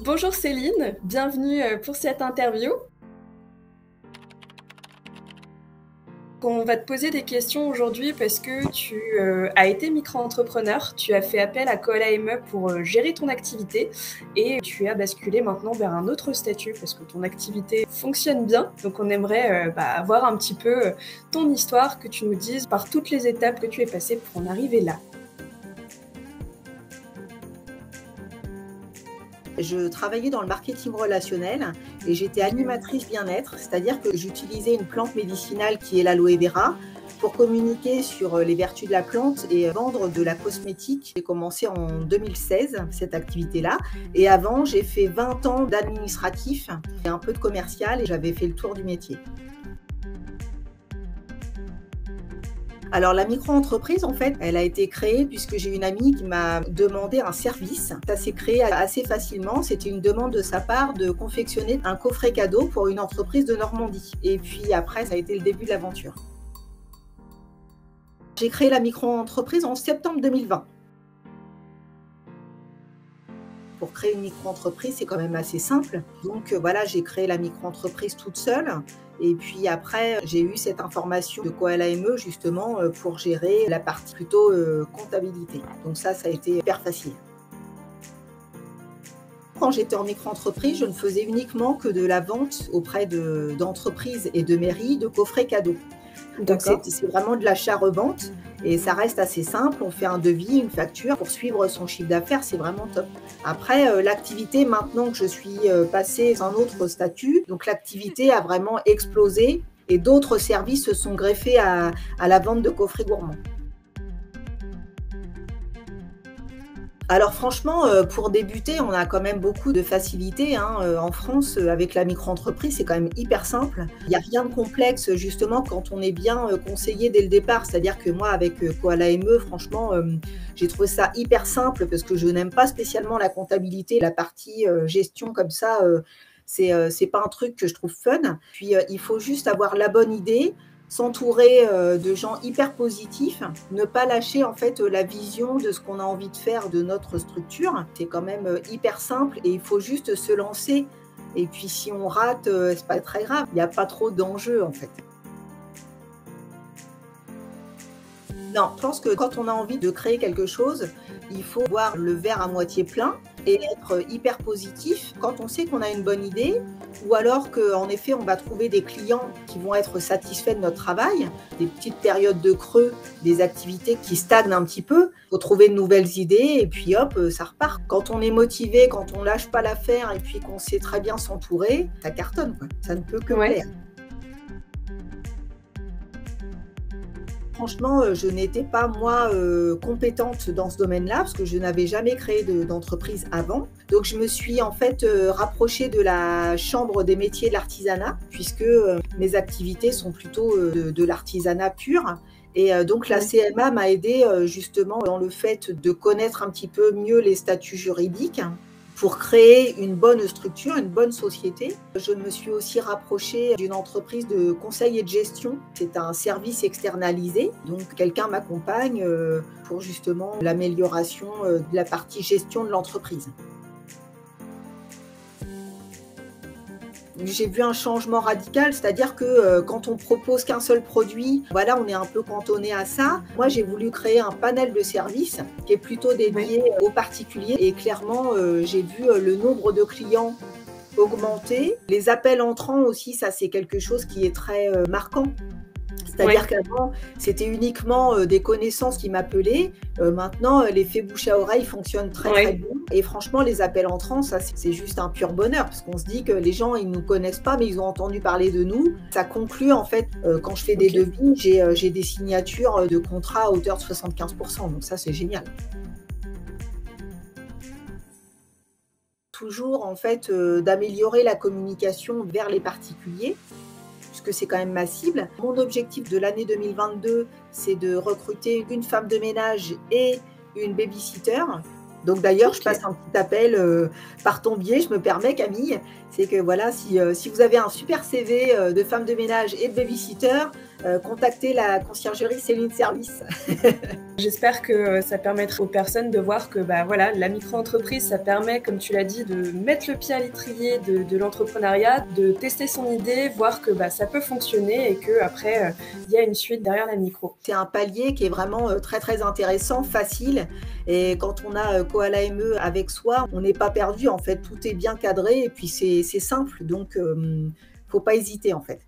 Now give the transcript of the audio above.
Bonjour Céline, bienvenue pour cette interview. On va te poser des questions aujourd'hui parce que tu as été micro-entrepreneur, tu as fait appel à Koala ME pour gérer ton activité et tu as basculé maintenant vers un autre statut parce que ton activité fonctionne bien. Donc on aimerait avoir un petit peu ton histoire, que tu nous dises par toutes les étapes que tu es passée pour en arriver là. Je travaillais dans le marketing relationnel et j'étais animatrice bien-être, c'est-à-dire que j'utilisais une plante médicinale qui est l'aloe vera pour communiquer sur les vertus de la plante et vendre de la cosmétique. J'ai commencé en 2016, cette activité-là. Et avant, j'ai fait 20 ans d'administratif et un peu de commercial et j'avais fait le tour du métier. Alors la micro-entreprise, en fait, elle a été créée puisque j'ai une amie qui m'a demandé un service. Ça s'est créé assez facilement. C'était une demande de sa part de confectionner un coffret cadeau pour une entreprise de Normandie. Et puis après, ça a été le début de l'aventure. J'ai créé la micro-entreprise en septembre 2020. Pour créer une micro-entreprise, c'est quand même assez simple. Donc voilà, j'ai créé la micro-entreprise toute seule. Et puis après, j'ai eu cette information de Koala ME justement pour gérer la partie plutôt comptabilité. Donc ça a été hyper facile. Quand j'étais en micro-entreprise, je ne faisais uniquement que de la vente auprès d'entreprises et de mairies de coffrets cadeaux. Donc c'est vraiment de l'achat-revente et ça reste assez simple. On fait un devis, une facture pour suivre son chiffre d'affaires, c'est vraiment top. Après, l'activité, maintenant que je suis passée dans un autre statut, donc l'activité a vraiment explosé et d'autres services se sont greffés à la vente de coffrets gourmands. Alors franchement, pour débuter, on a quand même beaucoup de facilité, hein. En France, avec la micro-entreprise, c'est quand même hyper simple. Il n'y a rien de complexe justement quand on est bien conseillé dès le départ. C'est-à-dire que moi, avec Koala ME, franchement, j'ai trouvé ça hyper simple parce que je n'aime pas spécialement la comptabilité, la partie gestion comme ça. C'est pas un truc que je trouve fun. Puis il faut juste avoir la bonne idée, s'entourer de gens hyper positifs, ne pas lâcher en fait la vision de ce qu'on a envie de faire de notre structure. C'est quand même hyper simple et il faut juste se lancer. Et puis si on rate, c'est pas très grave. Il n'y a pas trop d'enjeux en fait. Non, je pense que quand on a envie de créer quelque chose, il faut voir le verre à moitié plein et être hyper positif quand on sait qu'on a une bonne idée ou alors qu'en effet, on va trouver des clients qui vont être satisfaits de notre travail, des petites périodes de creux, des activités qui stagnent un petit peu. Il faut trouver de nouvelles idées et puis hop, ça repart. Quand on est motivé, quand on lâche pas l'affaire et puis qu'on sait très bien s'entourer, ça cartonne, quoi. Ça ne peut que plaire. Franchement, je n'étais pas, moi, compétente dans ce domaine-là, parce que je n'avais jamais créé d'entreprise avant. Donc, je me suis en fait rapprochée de la Chambre des métiers de l'artisanat, puisque mes activités sont plutôt de l'artisanat pur. Et donc, la CMA m'a aidée justement dans le fait de connaître un petit peu mieux les statuts juridiques pour créer une bonne structure, une bonne société. Je me suis aussi rapprochée d'une entreprise de conseil et de gestion. C'est un service externalisé, donc quelqu'un m'accompagne pour justement l'amélioration de la partie gestion de l'entreprise. J'ai vu un changement radical, c'est-à-dire que quand on propose qu'un seul produit, voilà, on est un peu cantonné à ça. Moi, j'ai voulu créer un panel de services qui est plutôt dédié aux particuliers et clairement, j'ai vu le nombre de clients augmenter. Les appels entrants aussi, ça c'est quelque chose qui est très marquant. C'est-à-dire qu'avant, c'était uniquement des connaissances qui m'appelaient. Maintenant, l'effet bouche à oreille fonctionne très bien. Et franchement, les appels entrants, ça, c'est juste un pur bonheur parce qu'on se dit que les gens, ils ne nous connaissent pas, mais ils ont entendu parler de nous. Ça conclut, en fait, quand je fais des devis, j'ai des signatures de contrats à hauteur de 75%. Donc ça, c'est génial. Toujours, en fait, d'améliorer la communication vers les particuliers, puisque c'est quand même ma cible. Mon objectif de l'année 2022, c'est de recruter une femme de ménage et une baby-sitter. Donc d'ailleurs, je passe un petit appel par ton biais, je me permets Camille, c'est que voilà, si vous avez un super CV de femme de ménage et de baby-sitter, contactez la conciergerie Céline Service. J'espère que ça permettra aux personnes de voir que bah, voilà, la micro-entreprise, ça permet, comme tu l'as dit, de mettre le pied à l'étrier de l'entrepreneuriat, de tester son idée, voir que bah, ça peut fonctionner et qu'après, il y a une suite derrière la micro. C'est un palier qui est vraiment très très intéressant, facile. Et quand on a Koala ME avec soi, on n'est pas perdu en fait. Tout est bien cadré et puis c'est simple. Donc, faut pas hésiter en fait.